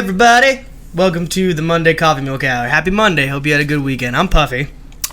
everybody. Welcome to the Monday Coffee Milk Hour. Happy Monday. Hope you had a good weekend. I'm Puffy.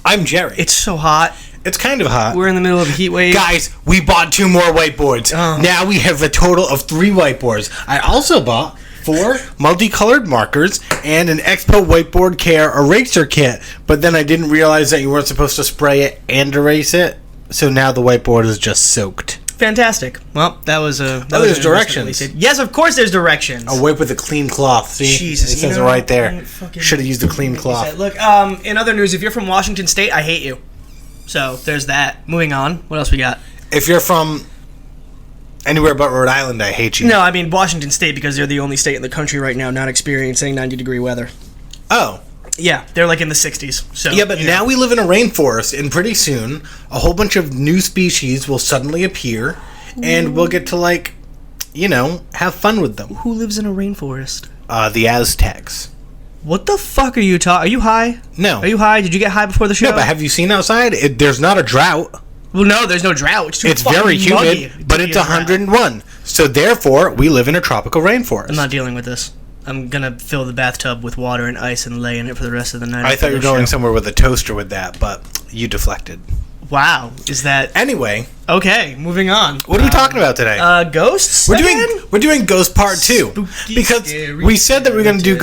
I'm Jerry. It's so hot. It's kind of hot. We're in the middle of a heat wave. Guys, we bought 2 more whiteboards. Oh. Now we have a total of 3 whiteboards. I also bought 4 multicolored markers and an Expo Whiteboard Care eraser kit. But then I didn't realize that you weren't supposed to spray it and erase it. So now the whiteboard is just soaked. Fantastic. Well, that was a... there's directions. Yes, of course there's directions. A wipe with a clean cloth. See? Jesus. It says it right there. Should have used a clean cloth. Look, in other news, if you're from Washington State, I hate you. So, there's that. Moving on. What else we got? If you're from anywhere but Rhode Island, I hate you. No, I mean Washington State because they're the only state in the country right now not experiencing 90-degree weather. Oh. Yeah, they're like in the 60s. So yeah, but now we live in a rainforest, and pretty soon a whole bunch of new species will suddenly appear, and we'll get to, like, you know, have fun with them. Who lives in a rainforest? The Aztecs. What the fuck are you talking? Are you high? No. Are you high? Did you get high before the show? No, but have you seen outside? There's not a drought. Well, no, there's no drought. It's very humid, but it's 101. So therefore, we live in a tropical rainforest. I'm not dealing with this. I'm gonna fill the bathtub with water and ice and lay in it for the rest of the night. I thought you were going somewhere with a toaster with that, but you deflected. Wow, is that... Anyway. Okay, moving on. What are we talking about today? Ghosts? We're doing Ghost Part 2. Spooky, because scary, we said that we were going to do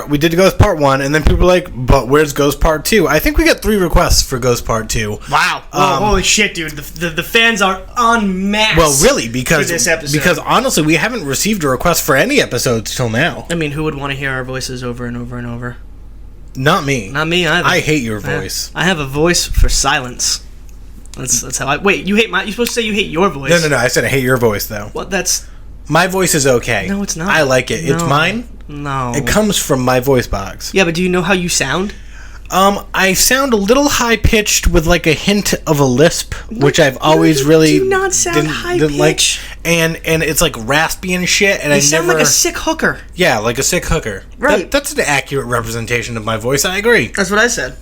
we did Ghost Part 1, and then people were like, but where's Ghost Part 2? I think we got 3 requests for Ghost Part 2. Wow. Holy shit, dude. The fans are en masse. Well, really, because this episode. Because honestly, we haven't received a request for any episodes till now. I mean, who would want to hear our voices over and over and over? Not me. Not me either. I hate your voice. I have a voice for silence. That's how I... Wait, you hate my... You're supposed to say you hate your voice. No. I said I hate your voice, though. What? That's... My voice is okay. No, it's not. I like it. No. It's mine. No. It comes from my voice box. Yeah, but do you know how you sound? I sound a little high-pitched with, like, a hint of a lisp, which I've always really... do not sound high-pitched. Like, and it's, like, raspy and shit, and you sound like a sick hooker. Yeah, like a sick hooker. Right. That's an accurate representation of my voice. I agree. That's what I said.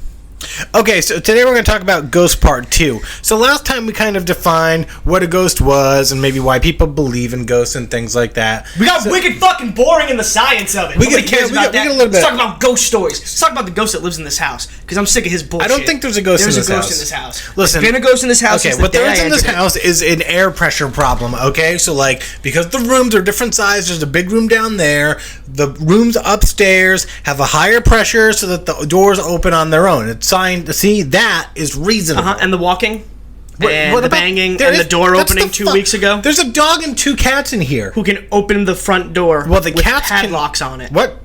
Okay, so today we're going to talk about Ghost Part 2. So last time we kind of defined what a ghost was and maybe why people believe in ghosts and things like that. We got wicked fucking boring in the science of it. Nobody cares about that. Let's talk about ghost stories. Let's talk about the ghost that lives in this house, because I'm sick of his bullshit. I don't think there's a ghost in this house. There's a ghost in this house. Listen. There's been a ghost in this house Okay, what there is in this house is an air pressure problem, okay? So, like, because the rooms are different sizes, there's a big room down there. The rooms upstairs have a higher pressure so that the doors open on their own. It's signed to see. That is reasonable. And the walking, and what the about, banging, and the door opening 2 weeks ago. There's a dog and 2 cats in here who can open the front door. Well, the with cats padlocks on it. What?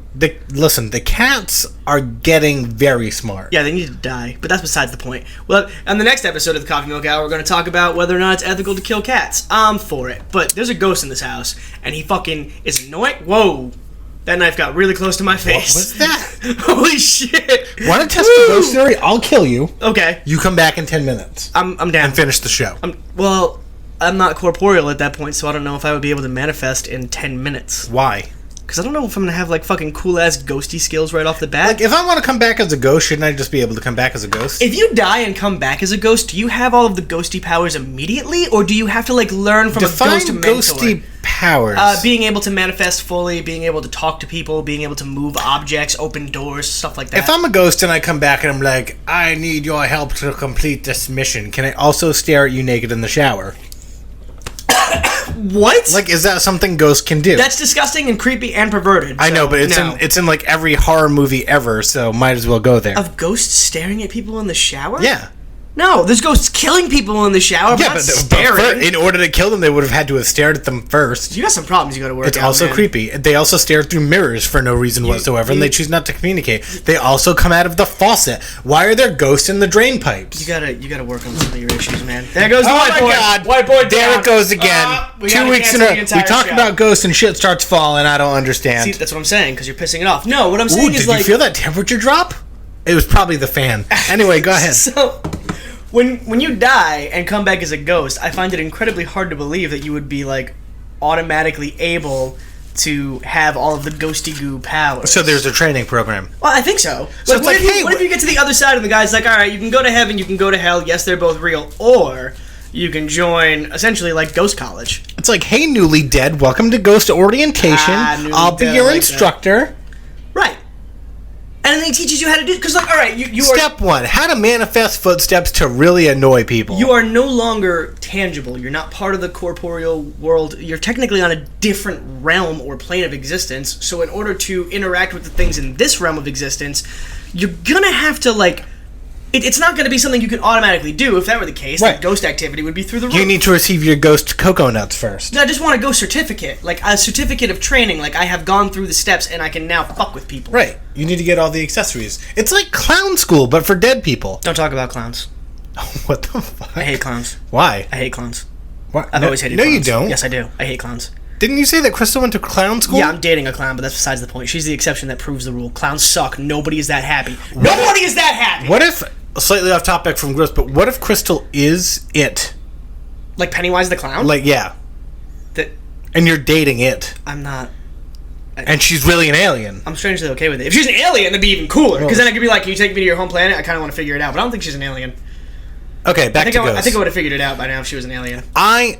Listen, the cats are getting very smart. Yeah, they need to die, but that's besides the point. Well, on the next episode of the Coffee Milk Hour, we're going to talk about whether or not it's ethical to kill cats. I'm for it, but there's a ghost in this house, and he fucking is annoying. Whoa. That knife got really close to my face. What was that? Holy shit. Want to test the ghost theory? I'll kill you. Okay. You come back in 10 minutes. I'm down. And finish the show. I'm not corporeal at that point, so I don't know if I would be able to manifest in 10 minutes. Why? Because I don't know if I'm going to have, like, fucking cool-ass ghosty skills right off the bat. Like, if I want to come back as a ghost, shouldn't I just be able to come back as a ghost? If you die and come back as a ghost, do you have all of the ghosty powers immediately, or do you have to, like, learn from a ghost mentor? Ghosty powers. Being able to manifest fully, being able to talk to people, being able to move objects, open doors, stuff like that. If I'm a ghost and I come back and I'm like, I need your help to complete this mission, can I also stare at you naked in the shower? What? Like, is that something ghosts can do? That's disgusting and creepy and perverted. I know, but it's in like every horror movie ever, so might as well go there. Of ghosts staring at people in the shower? Yeah. No, there's ghosts killing people in the shower, but not staring. In order to kill them, they would have had to have stared at them first. You got some problems you got to work out. It's also creepy. They also stare through mirrors for no reason whatsoever, and they choose not to communicate. They also come out of the faucet. Why are there ghosts in the drain pipes? You gotta work on some of your issues, man. There goes the whiteboard. Oh my God! Whiteboard there it goes again. 2 weeks in a row. We talk about ghosts and shit starts falling. I don't understand. See, that's what I'm saying, because you're pissing it off. No, what I'm saying is, did you feel that temperature drop? It was probably the fan. Anyway, go ahead. So, when you die and come back as a ghost, I find it incredibly hard to believe that you would be, like, automatically able to have all of the ghosty goo powers. So there's a training program. Well, I think so. So like, what if you get to the other side and the guy's like, all right, you can go to heaven, you can go to hell, yes, they're both real, or you can join, essentially, like, Ghost College. It's like, hey, newly dead, welcome to Ghost Orientation. I'll be your instructor. And then he teaches you how to do, because like, all right, you are... Step 1, how to manifest footsteps to really annoy people. You are no longer tangible. You're not part of the corporeal world. You're technically on a different realm or plane of existence. So in order to interact with the things in this realm of existence, you're gonna have to, like... It's not going to be something you can automatically do. If that were the case, right. The ghost activity would be through the roof. You need to receive your ghost cocoa nuts first. No, I just want a ghost certificate. Like, a certificate of training. Like, I have gone through the steps and I can now fuck with people. Right. You need to get all the accessories. It's like clown school, but for dead people. Don't talk about clowns. What the fuck? I hate clowns. Why? I hate clowns. What? I've always hated clowns. No, you don't. Yes, I do. I hate clowns. Didn't you say that Crystal went to clown school? Yeah, I'm dating a clown, but that's besides the point. She's the exception that proves the rule. Clowns suck. Nobody is that happy. Nobody is that happy! What if... Slightly off topic from gross, but what if Crystal is it? Like Pennywise the clown? Like, yeah. And you're dating it. I'm not. And she's really an alien. I'm strangely okay with it. If she's an alien, that'd be even cooler. Because then I could be like, can you take me to your home planet? I kind of want to figure it out. But I don't think she's an alien. Okay, back to ghosts. I think I would have figured it out by now if she was an alien. I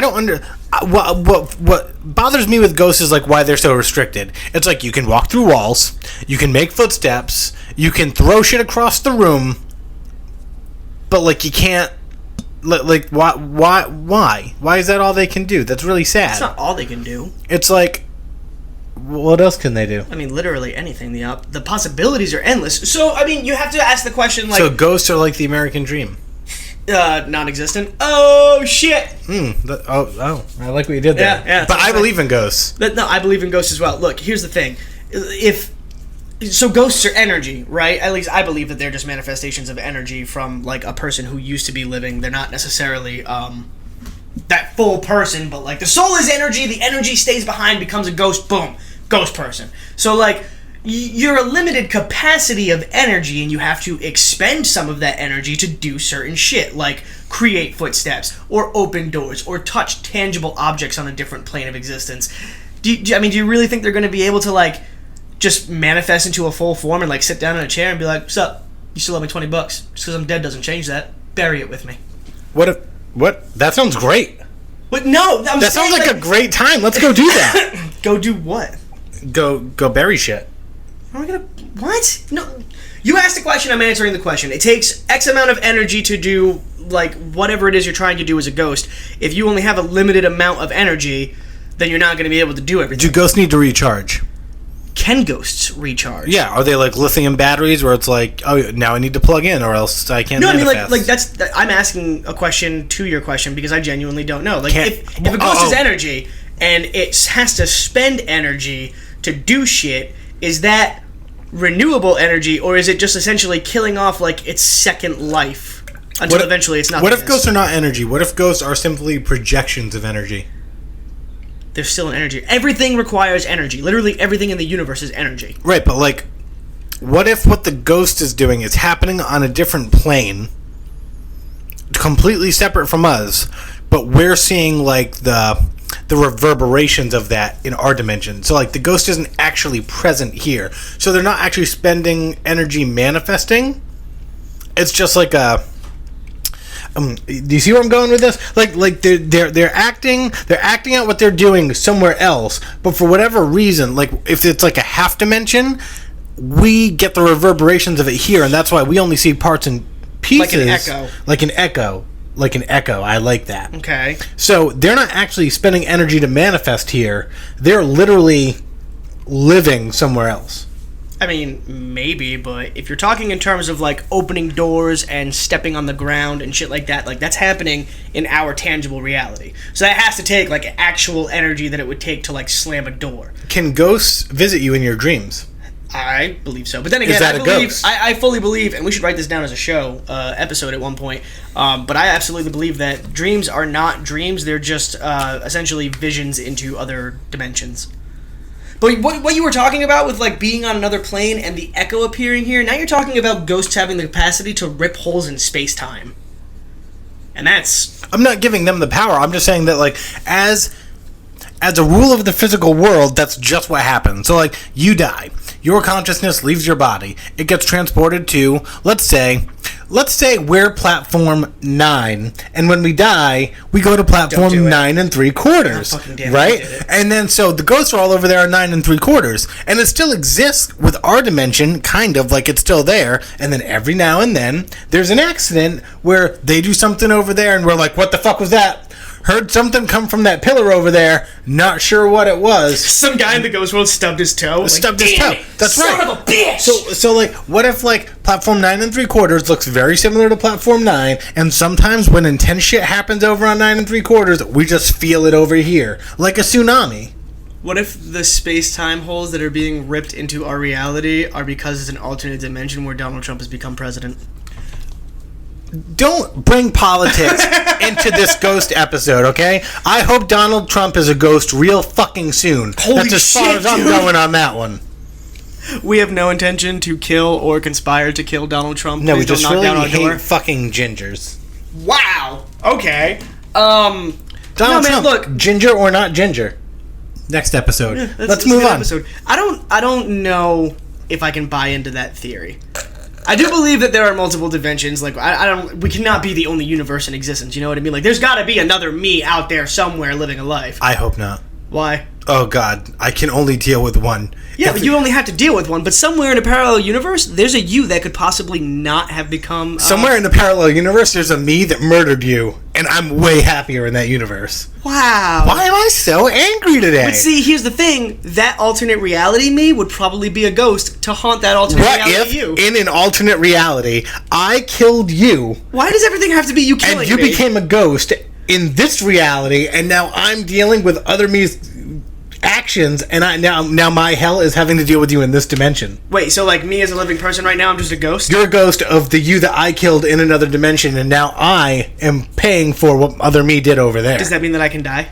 don't what bothers me with ghosts is like why they're so restricted. It's like you can walk through walls, you can make footsteps, you can throw shit across the room, but like you can't. Like why is that all they can do? That's really sad. It's not all they can do. It's like, what else can they do? I mean, literally anything. The possibilities are endless. So I mean, you have to ask the question like. So ghosts are like the American dream. Non-existent. Oh shit. I like what you did there. Yeah. But I believe in ghosts. No, I believe in ghosts as well. Look, here's the thing. So ghosts are energy, right? At least I believe that they're just manifestations of energy from like a person who used to be living. They're not necessarily that full person, but like the soul is energy. The energy stays behind, becomes a ghost. Boom, ghost person. So like. You're a limited capacity of energy, and you have to expend some of that energy to do certain shit, like create footsteps, or open doors, or touch tangible objects on a different plane of existence. Do you really think they're going to be able to, like, just manifest into a full form and, like, sit down in a chair and be like, "What's up? You still owe me $20. Just because I'm dead doesn't change that. Bury it with me." What? That sounds great. But no, that sounds like a great time. Let's go do that. Go do what? Go bury shit. Are we gonna... What? No. You asked a question, I'm answering the question. It takes X amount of energy to do, like, whatever it is you're trying to do as a ghost. If you only have a limited amount of energy, then you're not going to be able to do everything. Do ghosts need to recharge? Can ghosts recharge? Yeah. Are they like lithium batteries where it's like, oh, now I need to plug in or else I can't manifest? I mean, like I'm asking a question to your question because I genuinely don't know. Like, if a ghost is energy and it has to spend energy to do shit... Is that renewable energy, or is it just essentially killing off, like, its second life until eventually it's not? What if ghosts are not energy? What if ghosts are simply projections of energy? They're still an energy. Everything requires energy. Literally everything in the universe is energy. Right, but, like, what if what the ghost is doing is happening on a different plane, completely separate from us, but we're seeing, like, the reverberations of that in our dimension. So, like, the ghost isn't actually present here. So they're not actually spending energy manifesting. It's just like a... do you see where I'm going with this? Like they're acting out what they're doing somewhere else, but for whatever reason, like, if it's like a half dimension, we get the reverberations of it here, and that's why we only see parts and pieces. Like an echo. I like that. Okay. So they're not actually spending energy to manifest here. They're literally living somewhere else. I mean, maybe, but if you're talking in terms of, like, opening doors and stepping on the ground and shit like that, like, that's happening in our tangible reality. So that has to take, like, actual energy that it would take to, like, slam a door. Can ghosts visit you in your dreams? I believe so. But then again, is that a ghost? I fully believe, and we should write this down as a show episode at one point, but I absolutely believe that dreams are not dreams. They're just essentially visions into other dimensions. But what you were talking about with, like, being on another plane and the echo appearing here, now you're talking about ghosts having the capacity to rip holes in space-time. And that's... I'm not giving them the power. I'm just saying that, like, as a rule of the physical world, that's just what happens. So, like, you die. Your consciousness leaves your body. It gets transported to, let's say, let's say we're platform 9, and when we die, we go to platform 9 3/4, right? And then so the ghosts are all over there are 9 3/4, and it still exists with our dimension, kind of like it's still there. And then every now and then there's an accident where they do something over there, and we're like, "What the fuck was that?" Heard something come from that pillar over there. Not sure what it was. Some guy in the ghost world stubbed his toe. Stubbed his toe. That's right. Son of a bitch! So like, what if like platform 9 3/4 looks very similar to platform 9, and sometimes when intense shit happens over on 9 3/4, we just feel it over here, like a tsunami. What if the space-time holes that are being ripped into our reality are because it's an alternate dimension where Donald Trump has become president? Don't bring politics into this ghost episode, okay? I hope Donald Trump is a ghost real fucking soon. Holy That's as far shit, as I'm dude. going on that one. We have no intention to kill or conspire to kill Donald Trump. No, Please we just don't knock really down our hate door. fucking gingers. Wow. Okay. Donald man, Trump, look. ginger or not ginger? Next episode. Yeah, Let's move on. Episode. I don't know if I can buy into that theory. I do believe that there are multiple dimensions. Like we cannot be the only universe in existence. You know what I mean? Like there's got to be another me out there somewhere living a life. I hope not. Why? Oh God, I can only deal with one. Yeah, but you only have to deal with one. But somewhere in a parallel universe, there's a you that could possibly not have become... Somewhere in a parallel universe, there's a me that murdered you, and I'm way happier in that universe. Wow. Why am I so angry today? But see, here's the thing. That alternate reality me would probably be a ghost to haunt that alternate What reality if, you. in an alternate reality, I killed you, Why does everything have to be you killing and you me? became a ghost in this reality, and now I'm dealing with other me's actions, and now my hell is having to deal with you in this dimension. Wait, so like me as a living person right now, I'm just a ghost? You're a ghost of the you that I killed in another dimension, and now I am paying for what other me did over there. Does that mean that I can die?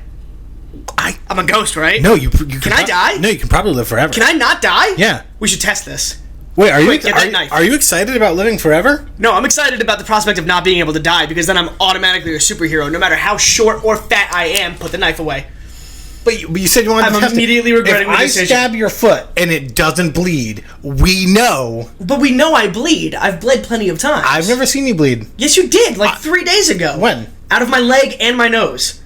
I'm a ghost, right? No, you Can I die? No, you can probably live forever. Can I not die? Yeah. We should test this. Wait, are Quick, get that knife. you excited about living forever? No, I'm excited about the prospect of not being able to die because then I'm automatically a superhero. No matter how short or fat I am, put the knife away. But you said you wanted to I'm test it. immediately regretting if the decision. I stab your foot and it doesn't bleed, we know. But we know I bleed. I've bled plenty of times. I've never seen you bleed. Yes, you did. Like 3 days ago. When? Out of my leg and my nose.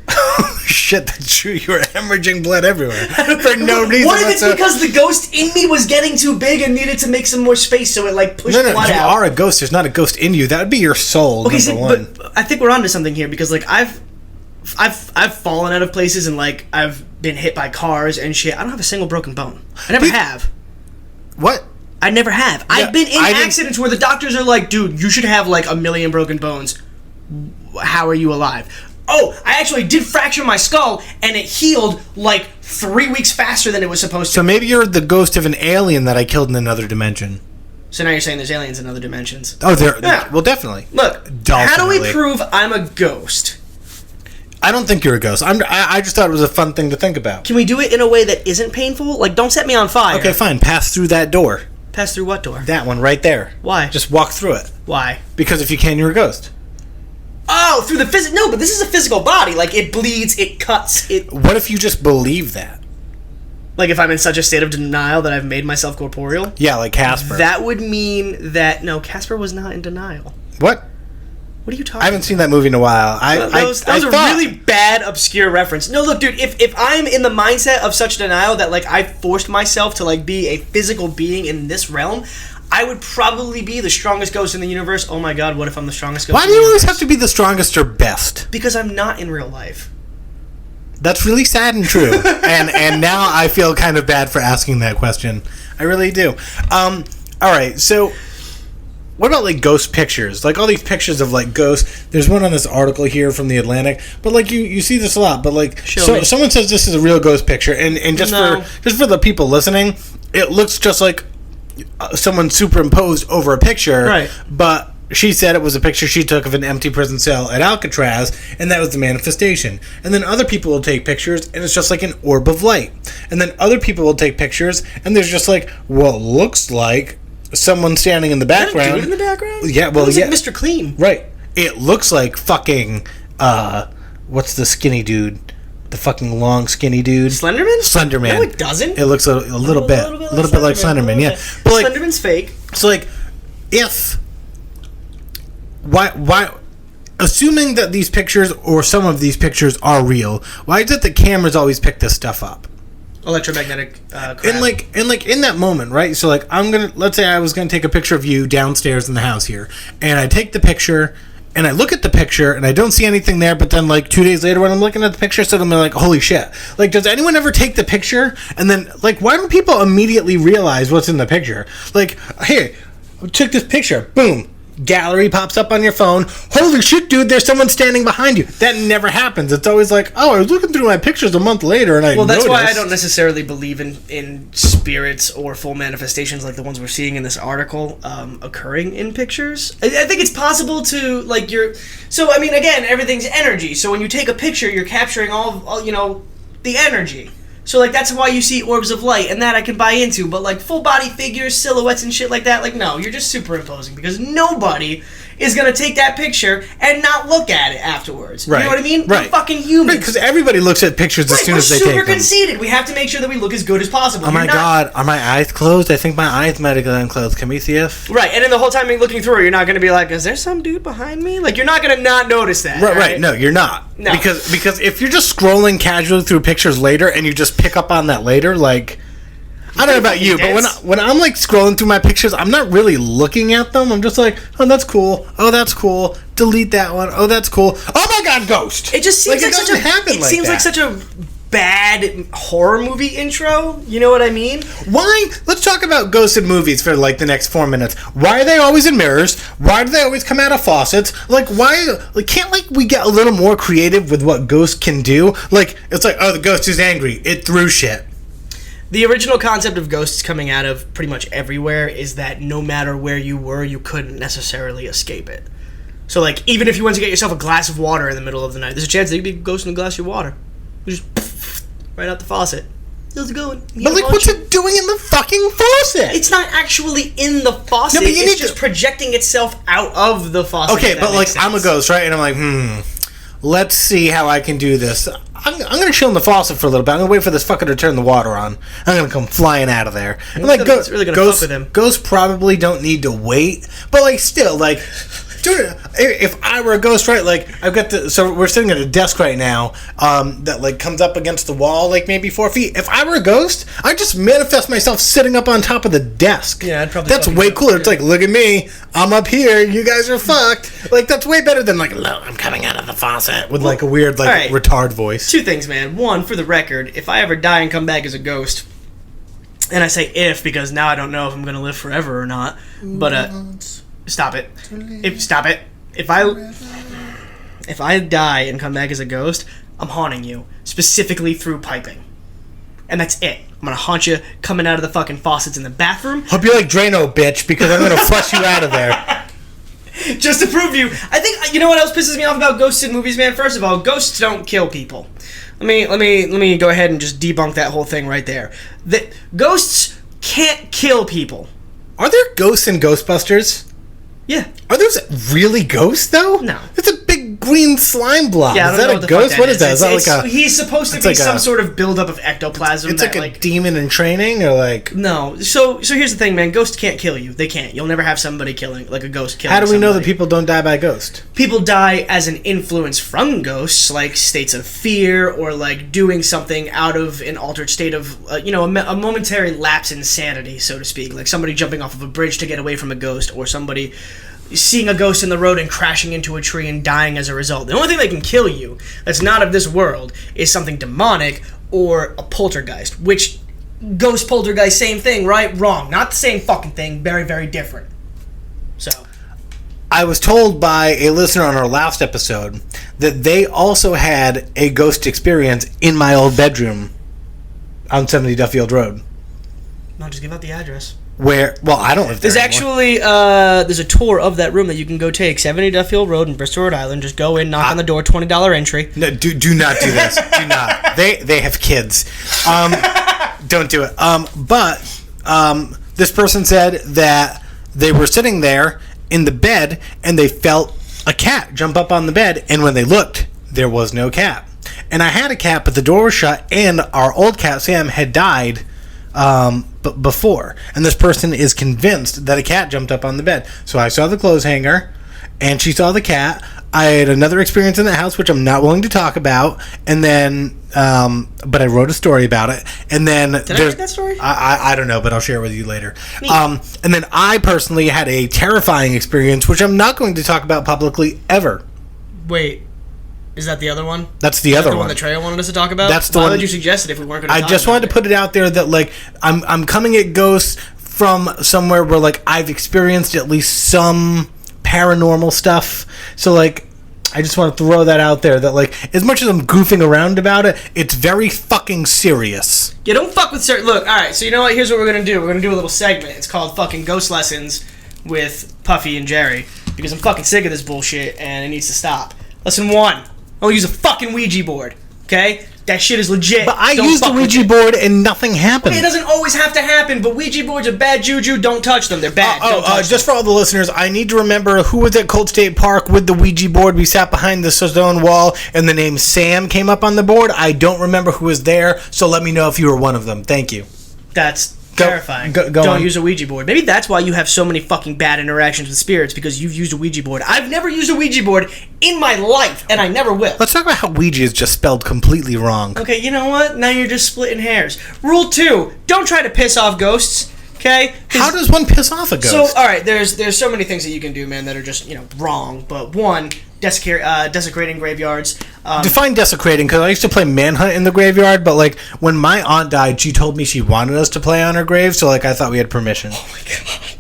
Shit, that's true. You were hemorrhaging blood everywhere for no reason. What if it's because the ghost in me was getting too big and needed to make some more space, so it like pushed No, blood you out? are a ghost. There's not a ghost in you. That would be your soul. Okay, number one. but I think we're onto something here because like I've fallen out of places and like I've been hit by cars and shit. I don't have a single broken bone. I never have. What? I never have. Yeah, I've been in I didn't- accidents where the doctors are like, dude, you should have like 1 million broken bones. How are you alive? Oh, I actually did fracture my skull and it healed like 3 weeks faster than it was supposed to. So maybe you're the ghost of an alien that I killed in another dimension. So now you're saying there's aliens in other dimensions. Oh, there. Yeah. Well, definitely. Look, how do we Definitely. prove I'm a ghost? I don't think you're a ghost. I just thought it was a fun thing to think about. Can we do it in a way that isn't painful? Like, don't set me on fire. Okay, fine. Pass through that door. Pass through what door? That one right there. Why? Just walk through it. Why? Because if you can, you're a ghost. Oh, through the physical. No, but this is a physical body. Like, it bleeds, it cuts, it. What if you just believe that? Like, if I'm in such a state of denial that I've made myself corporeal? Yeah, like Casper. That would mean that. No, Casper was not in denial. What? What are you talking I haven't seen that movie in a while. That was a really bad, obscure reference. No, look, dude, if I'm in the mindset of such denial that, like, I forced myself to, like, be a physical being in this realm, I would probably be the strongest ghost in the universe. Oh my god, what if I'm the strongest ghost Why in do the you always universe? have to be the strongest or best? Because I'm not in real life. That's really sad and true. and now I feel kind of bad for asking that question. I really do. All right, so what about like ghost pictures? Like all these pictures of like ghosts. There's one on this article here from the Atlantic, but like you see this a lot. But like someone says this is a real ghost picture, and just for the people listening, it looks just like someone superimposed over a picture. Right. But she said it was a picture she took of an empty prison cell at Alcatraz, and that was the manifestation. And then other people will take pictures, and it's just like an orb of light. And then other people will take pictures, and there's just like what looks like someone standing in the background. Dude in the background? Yeah, well, yeah. Like Mr. Clean. Right. It looks like fucking, what's the skinny dude? The fucking long skinny dude. Slenderman? Slenderman. No, it doesn't. It looks a little bit like Slenderman, yeah. But like, Slenderman's fake. So like, if why assuming that these pictures or some of these pictures are real, why is it that cameras always pick this stuff up? Electromagnetic crap. And in that moment, right? So like let's say I was gonna take a picture of you downstairs in the house here, and I take the picture and I look at the picture and I don't see anything there, but then like 2 days later when I'm looking at the picture, suddenly I'm like, holy shit. Like, does anyone ever take the picture and then like why don't people immediately realize what's in the picture? Like, hey, I took this picture, boom. Gallery pops up on your phone. Holy shit, dude, there's someone standing behind you. That never happens. It's always like, oh, I was looking through my pictures a month later and I Well, that's noticed. why I don't necessarily believe in spirits or full manifestations like the ones we're seeing in this article occurring in pictures. I think it's possible to, like, so, I mean, again, everything's energy. So when you take a picture, you're capturing all the energy. So, like, that's why you see orbs of light, and that I can buy into. But, like, full-body figures, silhouettes, and shit like that, like, no, you're just superimposing. Because nobody is going to take that picture and not look at it afterwards. Right. You know what I mean? Right. We're fucking humans. Right, because everybody looks at pictures as soon as they take them. We're super conceited. We have to make sure that we look as good as possible. Oh my god, are my eyes closed? I think my eyes might have gone closed. Can we see if... Right, and then the whole time you're looking through, you're not going to be like, is there some dude behind me? Like, you're not going to not notice that. Right, no, you're not. No. Because if you're just scrolling casually through pictures later and you just pick up on that later, like... I don't know about you, but when I'm like scrolling through my pictures, I'm not really looking at them. I'm just like, oh, that's cool. Oh, that's cool. Delete that one. Oh, that's cool. Oh my god, ghost! It just seems like such a bad horror movie intro. You know what I mean? Why? Let's talk about ghosts in movies for like the next 4 minutes. Why are they always in mirrors? Why do they always come out of faucets? Like, why? Like, can't like we get a little more creative with what ghosts can do? Like, it's like, oh, the ghost is angry. It threw shit. The original concept of ghosts coming out of pretty much everywhere is that no matter where you were, you couldn't necessarily escape it. So, like, even if you went to get yourself a glass of water in the middle of the night, there's a chance there could be a ghost in a glass of your water. You just right out the faucet. How's it going? But, like, what's it doing in the fucking faucet? It's not actually in the faucet. No, but it's just projecting itself out of the faucet. Okay, but, like, I'm a ghost, right? And I'm like, let's see how I can do this. I'm going to chill in the faucet for a little bit. I'm going to wait for this fucker to turn the water on. I'm going to come flying out of there. I'm like, it's really going to fuck with him. Ghosts probably don't need to wait. But, like, still, like... Dude, if I were a ghost, right, like, I've got so we're sitting at a desk right now, that, like, comes up against the wall, like, maybe 4 feet. If I were a ghost, I'd just manifest myself sitting up on top of the desk. Yeah, I'd probably... That's way cooler. It's like, look at me, I'm up here, you guys are fucked. Like, that's way better than, like, look, I'm coming out of the faucet with, like, a weird, like, retard voice. 2 things, man. One, for the record, if I ever die and come back as a ghost, and I say if, because now I don't know if I'm going to live forever or not, but, Stop it. If I die and come back as a ghost, I'm haunting you. Specifically through piping. And that's it. I'm gonna haunt you coming out of the fucking faucets in the bathroom. Hope you like Drano, bitch, because I'm gonna flush you out of there. Just to prove you. I think, you know what else pisses me off about ghosts in movies, man? First of all, ghosts don't kill people. Let me go ahead and just debunk that whole thing right there. Ghosts can't kill people. Are there ghosts in Ghostbusters? Yeah. Are those really ghosts, though? No. It's a big green slime blob. Yeah, is that a ghost? What is that? Is that like a... He's supposed to be some sort of buildup of ectoplasm. It's like a demon in training, or like... No. So here's the thing, man. Ghosts can't kill you. They can't. You'll never have somebody killing, like a ghost killing How do we know somebody. that people don't die by ghost? People die as an influence from ghosts, like states of fear, or like doing something out of an altered state of, a momentary lapse in sanity, so to speak. Like somebody jumping off of a bridge to get away from a ghost, or somebody seeing a ghost in the road and crashing into a tree and dying as a result. The only thing that can kill you that's not of this world is something demonic or a poltergeist, which ghost, poltergeist, same thing, right? Wrong. Not the same fucking thing. Very, very different. So I was told by a listener on our last episode that they also had a ghost experience in my old bedroom on 70 Duffield Road. No, just give out the address. Where, well, I don't live there There's actually, there's a tour of that room that you can go take, 70 Duffield Road in Bristol, Rhode Island. Just go in, knock on the door, $20 entry. No, do not do this. Do not. They have kids. Don't do it. But this person said that they were sitting there in the bed and they felt a cat jump up on the bed, and when they looked, there was no cat. And I had a cat, but the door was shut, and our old cat, Sam, had died before, and this person is convinced that a cat jumped up on the bed. So I saw the clothes hanger, and she saw the cat. I had another experience in the house, which I'm not willing to talk about, and then, but I wrote a story about it, and then... Did I write that story? I don't know, but I'll share it with you later. And then I personally had a terrifying experience, which I'm not going to talk about publicly ever. Wait, is that the other one? That's the other one. The one that Treya wanted us to talk about? That's the Why one. would you suggest it if we weren't going to I talk just about wanted to put it out there that, like, I'm coming at ghosts from somewhere where, like, I've experienced at least some paranormal stuff. So, like, I just want to throw that out there that, like, as much as I'm goofing around about it, it's very fucking serious. Yeah, don't fuck with certain... Look, alright, so you know what? Here's what we're going to do. We're going to do a little segment. It's called fucking Ghost Lessons with Puffy and Jerry. Because I'm fucking sick of this bullshit and it needs to stop. Lesson 1. I'll use a fucking Ouija board. Okay? That shit is legit. But I Don't used the fuck with Ouija it. board and nothing happened. Okay, it doesn't always have to happen, but Ouija boards are bad juju. Don't touch them. They're bad. Don't touch just them. for all the listeners, I need to remember who was at Cold State Park with the Ouija board. We sat behind the stone wall, and the name Sam came up on the board. I don't remember who was there, so let me know if you were one of them. Thank you. That's terrifying. Go Don't on. use a Ouija board. Maybe that's why you have so many fucking bad interactions with spirits, because you've used a Ouija board. I've never used a Ouija board in my life, and I never will. Let's talk about how Ouija is just spelled completely wrong. Okay, you know what? Now you're just splitting hairs. Rule 2, don't try to piss off ghosts, okay? How does one piss off a ghost? So, alright, there's so many things that you can do, man, that are just, wrong. But one, desecrating graveyards. Define desecrating, because I used to play Manhunt in the graveyard, but, like, when my aunt died, she told me she wanted us to play on her grave, so, like, I thought we had permission. Oh my god.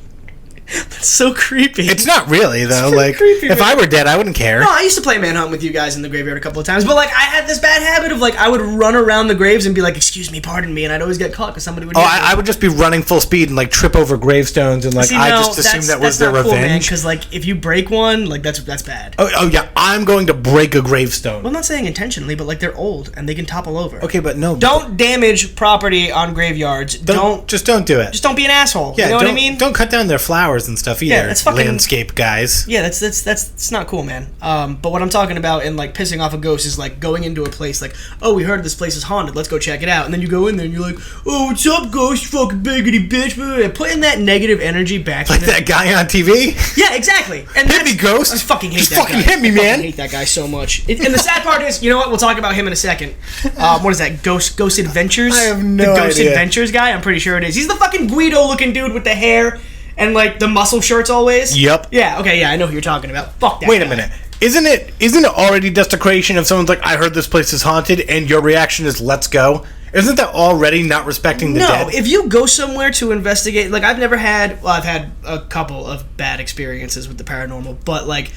That's so creepy. It's not really, though. Like, creepy, if man. I were dead, I wouldn't care. No, I used to play Manhunt with you guys in the graveyard a couple of times, but, like, I had this bad habit of, like, I would run around the graves and be like, excuse me, pardon me, and I'd always get caught because somebody would hit me. I would just be running full speed and, like, trip over gravestones, and, like, See, I no, just assumed that was that's their not cool, man, revenge. because, like, if you break one, like, that's bad. Oh, yeah, I'm going to break a gravestone. Well, I'm not saying intentionally, but, like, they're old, and they can topple over. Okay, but no. Don't damage property on graveyards. Just don't do it. Just don't be an asshole. Yeah, you know what I mean? Don't cut down their flowers and stuff either. Yeah, that's fucking... landscape guys. Yeah, that's not cool, man. But what I'm talking about in, like, pissing off a ghost is, like, going into a place like, oh, we heard this place is haunted, let's go check it out. And then you go in there and you're like, oh, what's up, ghost, fucking biggity bitch. Putting that negative energy back Like in that guy on TV? Yeah, exactly. And Hit me, ghost. I fucking hate Just that fucking guy. hit me, I man. fucking hate that guy so much. And the sad part is, you know what? We'll talk about him in a second. What is that? Ghost Adventures? I have no The Ghost idea. Adventures guy? I'm pretty sure it is. He's the fucking Guido-looking dude with the hair and, like, the muscle shirts always. Yep. Yeah, okay, yeah, I know who you're talking about. Fuck that Wait guy. a minute. Isn't it already desecration if someone's like, I heard this place is haunted, and your reaction is, let's go? Isn't that already not respecting the dead? No, if you go somewhere to investigate, like, I've had a couple of bad experiences with the paranormal, but, like,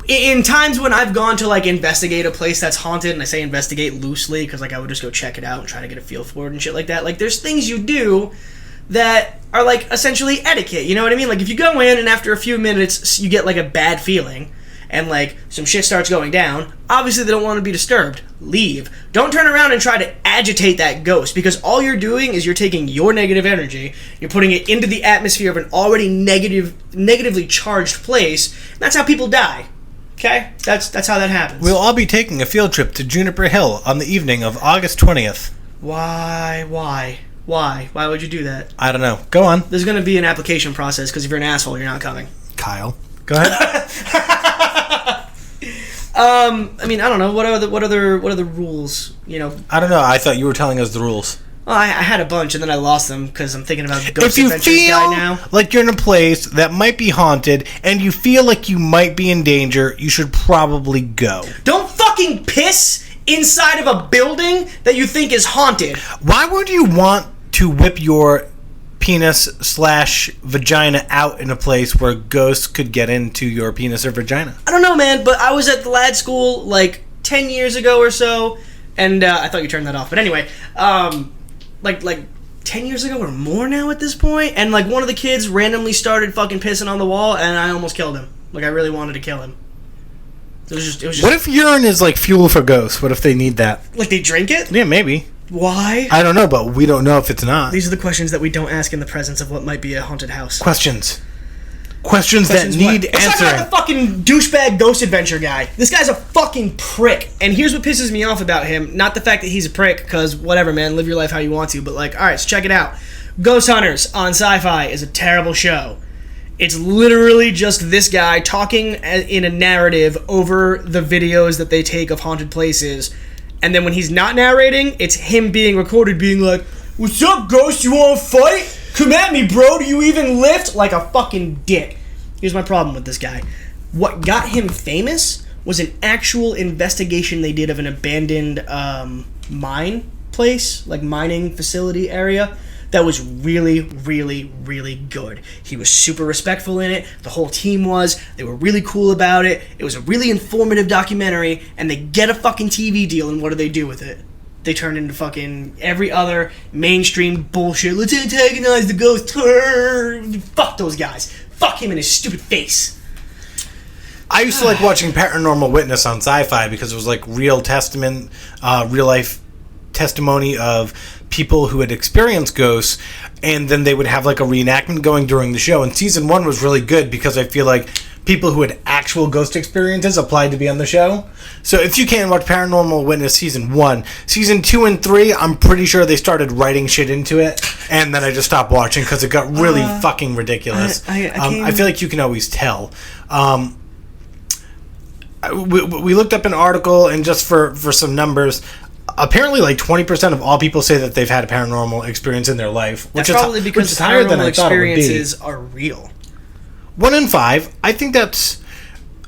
in times when I've gone to, like, investigate a place that's haunted, and I say investigate loosely, because, like, I would just go check it out and try to get a feel for it and shit like that, like, there's things you do that are, like, essentially etiquette, you know what I mean? Like, if you go in and after a few minutes you get, like, a bad feeling, and, like, some shit starts going down, obviously they don't want to be disturbed. Leave. Don't turn around and try to agitate that ghost, because all you're doing is you're taking your negative energy, you're putting it into the atmosphere of an already negatively charged place, and that's how people die. Okay? That's how that happens. We'll all be taking a field trip to Juniper Hill on the evening of August 20th. Why? Why would you do that? I don't know. Go on. There's going to be an application process, because if you're an asshole, you're not coming. Kyle. Go ahead. I mean, I don't know. What are the rules? You know. I don't know. I thought you were telling us the rules. Well, I had a bunch, and then I lost them because I'm thinking about Ghost If you Adventures feel guy now. like you're in a place that might be haunted and you feel like you might be in danger, you should probably go. Don't fucking piss inside of a building that you think is haunted. Why would you want to whip your penis/vagina out in a place where ghosts could get into your penis or vagina? I don't know, man, but I was at the lad school like 10 years ago or so, and I thought you turned that off. But anyway, like 10 years ago or more now at this point, and like one of the kids randomly started fucking pissing on the wall, and I almost killed him. Like, I really wanted to kill him. It was just What if urine is like fuel for ghosts? What if they need that? like they drink it? Yeah, maybe. Why? I don't know, but we don't know if it's not. These are the questions that we don't ask in the presence of what might be a haunted house. Questions that need Let's talk answering. about the fucking douchebag Ghost Adventure guy. This guy's a fucking prick. And here's what pisses me off about him. Not the fact that he's a prick, because whatever, man, live your life how you want to. But, like, alright, so check it out. Ghost Hunters on Sci-Fi is a terrible show. It's literally just this guy talking in a narrative over the videos that they take of haunted places. And then when he's not narrating, it's him being recorded being like, "What's up, ghost? You want to fight? Come at me, bro. Do you even lift?" Like a fucking dick. Here's my problem with this guy. What got him famous was an actual investigation they did of an abandoned mine place, like mining facility area, that was really, really, really good. He was super respectful in it. The whole team was. They were really cool about it. It was a really informative documentary, and they get a fucking TV deal, and what do with it? They turn into fucking every other mainstream bullshit. Let's antagonize the ghost. Fuck those guys. Fuck him in his stupid face. I used to like watching Paranormal Witness on Sci-Fi because it was like real life testimony of people who had experienced ghosts, and then they would have like a reenactment going during the show. And season 1 was really good because I feel like people who had actual ghost experiences applied to be on the show. So if you can watch Paranormal Witness season 1, season 2 and 3, I'm pretty sure they started writing shit into it, and then I just stopped watching because it got really fucking ridiculous. I feel like you can always tell. We looked up an article, and just for some numbers, apparently like 20% of all people say that they've had a paranormal experience in their life, which is probably because higher than I thought it would be. Experiences are real. 1 in 5. I think that's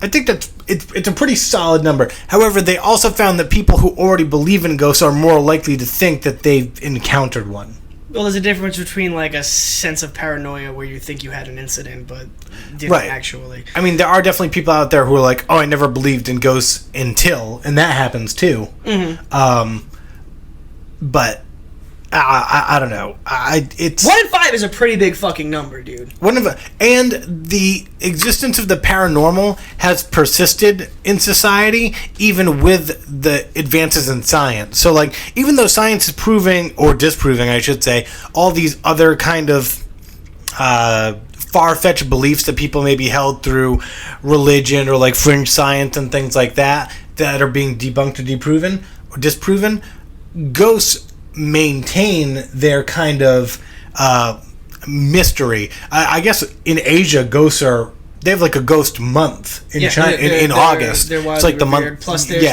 it's a pretty solid number. However, they also found that people who already believe in ghosts are more likely to think that they've encountered one. Well, there's a difference between like a sense of paranoia where you think you had an incident but didn't actually. I mean, there are definitely people out there who are like, "Oh, I never believed in ghosts until," and that happens too. Mm-hmm. But I don't know. It's 1 in 5 is a pretty big fucking number, dude. And the existence of the paranormal has persisted in society even with the advances in science. So, like, even though science is proving or disproving, I should say, all these other kind of far-fetched beliefs that people maybe held through religion or like fringe science and things like that are being debunked or disproven, ghosts maintain their kind of mystery. I guess in Asia, they have like a ghost month in China in August. It's like the month. Plus, there's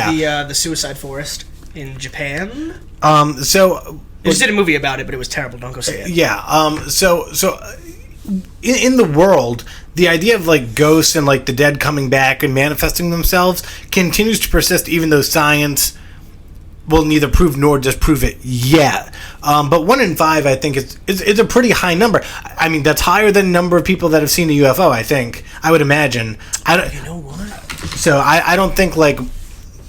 the suicide forest in Japan. So they just did a movie about it, but it was terrible. Don't go see it. Yeah. So in the world, the idea of like ghosts and like the dead coming back and manifesting themselves continues to persist, even though science will neither prove nor disprove it yet. But 1 in 5, I think, it's a pretty high number. I mean, that's higher than the number of people that have seen a UFO, I think. I would imagine. You know what? So I don't think, like,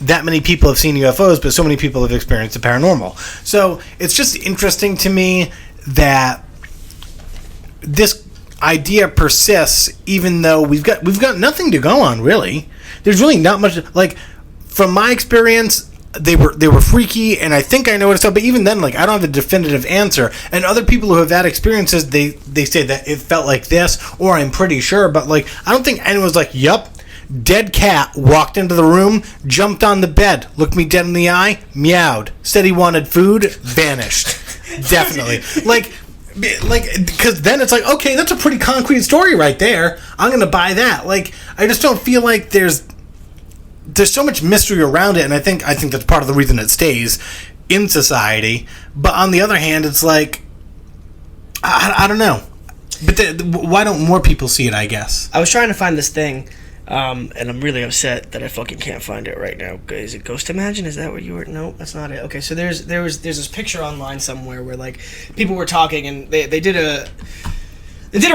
that many people have seen UFOs, but so many people have experienced the paranormal. So it's just interesting to me that this idea persists, even though we've got nothing to go on, really. There's really not much, like, from my experience, they were freaky, and I think I know what it's about, but even then, like, I don't have a definitive answer. And other people who have had experiences, they say that it felt like this, or I'm pretty sure, but, like, I don't think anyone's like, yup, dead cat walked into the room, jumped on the bed, looked me dead in the eye, meowed, said he wanted food, vanished. Definitely. Like, because then it's like, okay, that's a pretty concrete story right there. I'm going to buy that. Like, I just don't feel like there's so much mystery around it, and I think that's part of the reason it stays in society. But on the other hand, it's like, I don't know. But why don't more people see it, I guess? I was trying to find this thing, and I'm really upset that I fucking can't find it right now. Is it Ghost Imagine? Is that what you were? No, that's not it. Okay, so there's this picture online somewhere where, like, people were talking, and they did a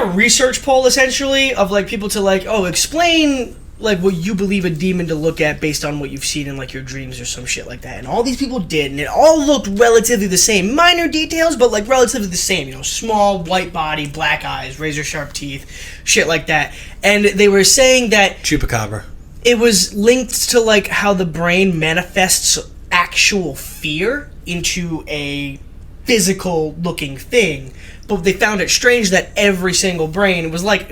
research poll, essentially, of, like, people to, like, explain, like, what you believe a demon to look at based on what you've seen in, like, your dreams or some shit like that. And all these people did, and it all looked relatively the same. Minor details, but, like, relatively the same. You know, small, white body, black eyes, razor-sharp teeth, shit like that. And they were saying that Chupacabra. It was linked to, like, how the brain manifests actual fear into a physical-looking thing. But they found it strange that every single brain, it was like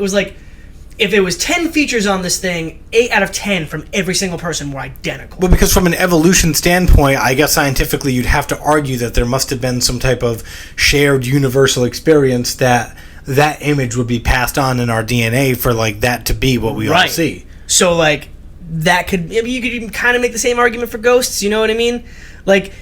if there was 10 features on this thing, 8 out of 10 from every single person were identical. Well, because from an evolution standpoint, I guess scientifically you'd have to argue that there must have been some type of shared universal experience that that image would be passed on in our DNA for like that to be what we all see. So like that could, I mean, you could even kind of make the same argument for ghosts. You know what I mean? Like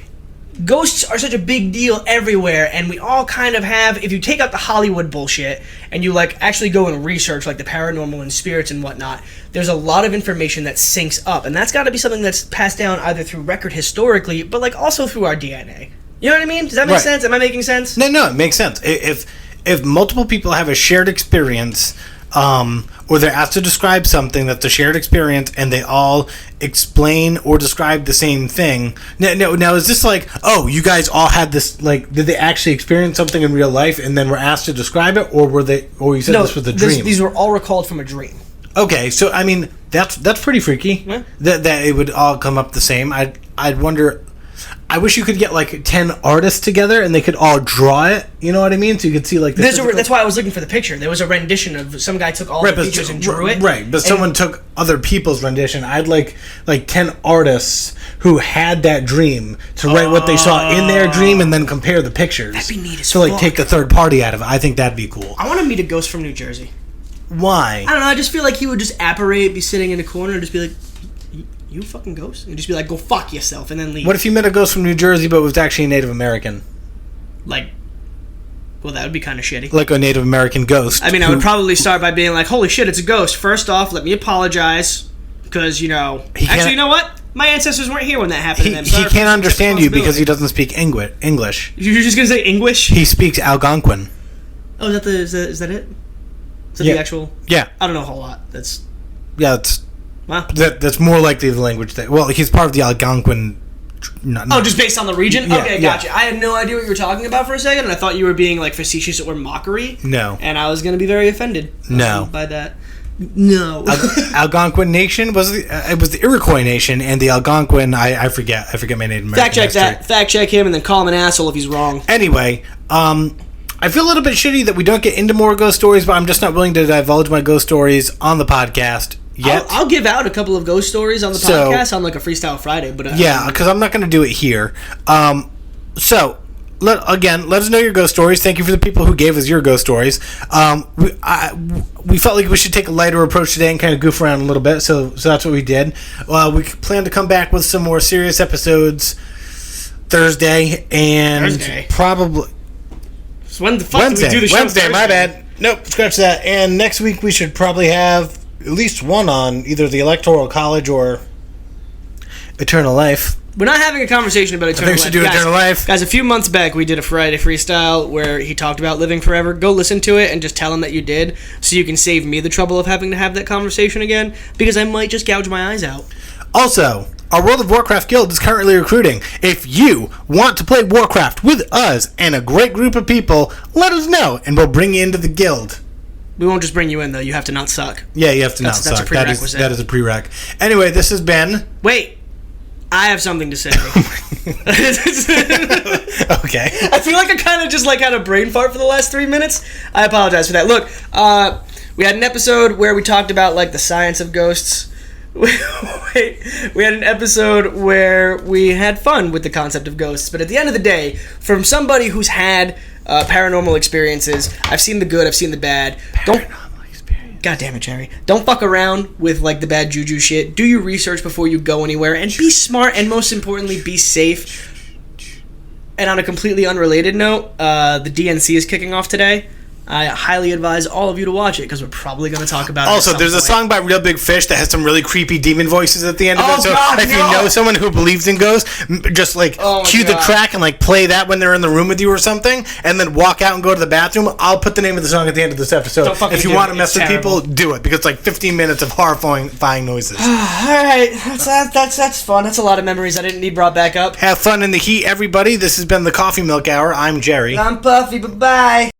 ghosts are such a big deal everywhere, and we all kind of have. If you take out the Hollywood bullshit and you like actually go and research like the paranormal and spirits and whatnot, there's a lot of information that syncs up, and that's got to be something that's passed down either through record historically, but like also through our DNA. You know what I mean? Does that make sense? Am I making sense? No, it makes sense. If multiple people have a shared experience, or they're asked to describe something that's a shared experience, and they all explain or describe the same thing. Now is this like, oh, you guys all had this, like, did they actually experience something in real life and then were asked to describe it, or were they, or you said this was a dream? These were all recalled from a dream. Okay, so I mean that's pretty freaky. Yeah. That it would all come up the same. I'd wonder. I wish you could get like 10 artists together and they could all draw it. You know what I mean? So you could see like the that's why I was looking for the picture. There was a rendition of some guy took all the features and drew it. Right, but someone took other people's rendition. I'd like 10 artists who had that dream to write what they saw in their dream and then compare the pictures. That'd be neat as fuck. So like take the third party out of it. I think that'd be cool. I want to meet a ghost from New Jersey. Why? I don't know. I just feel like he would just apparate, be sitting in a corner, and just be like, "You fucking ghost," and just be like, "Go fuck yourself," and then leave. What if you met a ghost from New Jersey but was actually a Native American? Like, well, that would be kind of shitty. Like a Native American ghost. I mean, I would probably start by being like, "Holy shit, it's a ghost." First off, let me apologize, because you know, actually, you know what? My ancestors weren't here when that happened. He can't understand you because he doesn't speak English. You're just gonna say English? He speaks Algonquin. Oh, is that it? Is that the actual? Yeah. I don't know a whole lot. That's. Yeah, it's. Wow. That's more likely the language that. Well, he's part of the Algonquin. Just based on the region? Yeah, okay, gotcha. I had no idea what you were talking about for a second, and I thought you were being like facetious or mockery. No. And I was going to be very offended. No. By that. No. Algonquin Nation it was the Iroquois Nation, and the Algonquin. I forget my Native American Fact check history. that. Fact check him, and then call him an asshole if he's wrong. Anyway, I feel a little bit shitty that we don't get into more ghost stories, but I'm just not willing to divulge my ghost stories on the podcast yet. I'll give out a couple of ghost stories on the podcast on like a Freestyle Friday. But yeah, because I'm not going to do it here. So, let us know your ghost stories. Thank you for the people who gave us your ghost stories. We felt like we should take a lighter approach today and kind of goof around a little bit, so that's what we did. We plan to come back with some more serious episodes Thursday, and probably... So when the fuck Wednesday. Do we do the show Wednesday, my bad. Nope, scratch that. And next week we should probably have at least one on either the Electoral College or Eternal Life. We're not having a conversation about Eternal Life. I think we should do Eternal Life. Guys, a few months back we did a Friday Freestyle where he talked about living forever. Go listen to it and just tell him that you did, so you can save me the trouble of having to have that conversation again, because I might just gouge my eyes out. Also, our World of Warcraft guild is currently recruiting. If you want to play Warcraft with us and a great group of people, let us know, and we'll bring you into the guild. We won't just bring you in, though. You have to not suck. Yeah, you have to not suck. That's a prerequisite. That is a prereq. Anyway, this has been... Wait. I have something to say. Okay. I feel like I kind of just had a brain fart for the last 3 minutes. I apologize for that. Look, we had an episode where we talked about the science of ghosts. Wait, we had an episode where we had fun with the concept of ghosts, but at the end of the day, from somebody who's had paranormal experiences, I've seen the good, I've seen the bad. God damn it, Jerry. Don't fuck around with the bad juju shit. Do your research before you go anywhere, and be smart, and most importantly, be safe. And on a completely unrelated note, the DNC is kicking off today. I highly advise all of you to watch it, because we're probably going to talk about it. Also, there's a song by Real Big Fish that has some really creepy demon voices at the end of it. So if you know someone who believes in ghosts, just cue the track and play that when they're in the room with you or something, and then walk out and go to the bathroom. I'll put the name of the song at the end of this episode. If you want to mess with people, do it, because it's 15 minutes of horrifying noises. All right, that's fun. That's a lot of memories I didn't need brought back up. Have fun in the heat, everybody. This has been the Coffee Milk Hour. I'm Jerry. I'm Puffy. Bye-bye.